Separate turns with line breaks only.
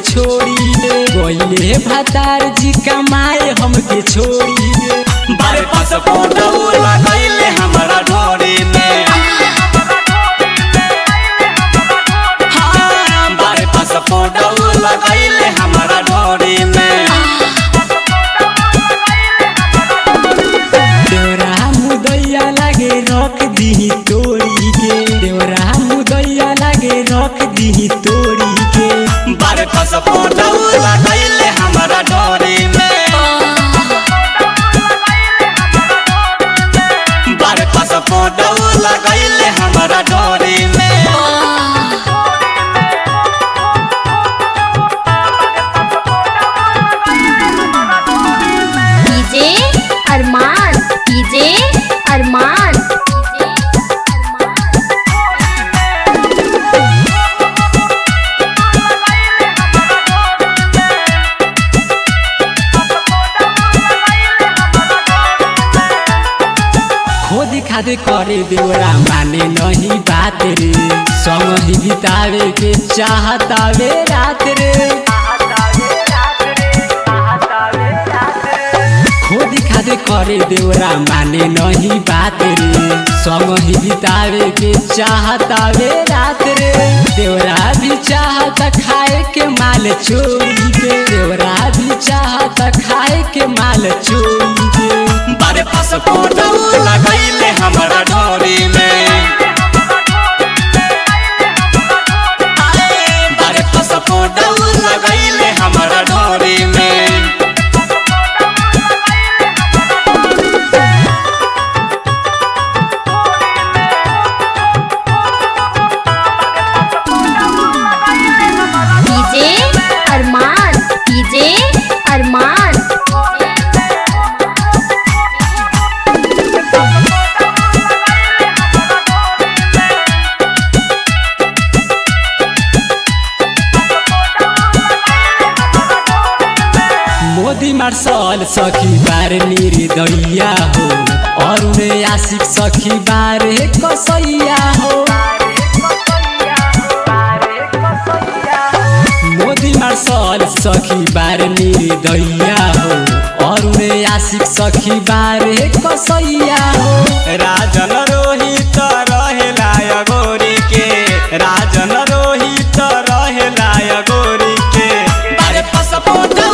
छोड़ी दे गोइले भतार जी कमाए हमके छोड़ी दे
बारे पासपोर्ट लगैले हमरा ढोरी में हाँ बारे पासपोर्ट लगैले हमरा ढोरी में
देवरा मुदैया लागे रख दी तोड़ी के देवरा मुदैया लागे रख दी तोड़ी के
बारे पासपोर्ट लगैले हमरा ढोरी में बारे पासपोर्ट लगैले हमरा ढोरी में
डीजे अरमान डीजे अरमान
खोद खाद करे देवरा माने नहीं बात रे संग ही बितावे के चाहतावे रात रे खोद खाद करे देवरा माने नहीं बात रे संग ही बितावे के चाहतावे रात रे देवरा भी चाहता खाए के माल चोरी के देवरा भी चाहता खाए के माल चोरी के
बारे पासपोर्ट लगैले हमरा ढोरी में बारे पासपोर्ट लगैले हमरा ढोरी में
डीजे अरमान डीजे अरमान
मोदी मार्शल सखी बार निर्दयिया हो और उन्हें आशिक सखी बार कसैया हो मोदी मार्शल सखी बार निर्दयिया हो और उन्हें आशिक सखी बार कसैया हो
राज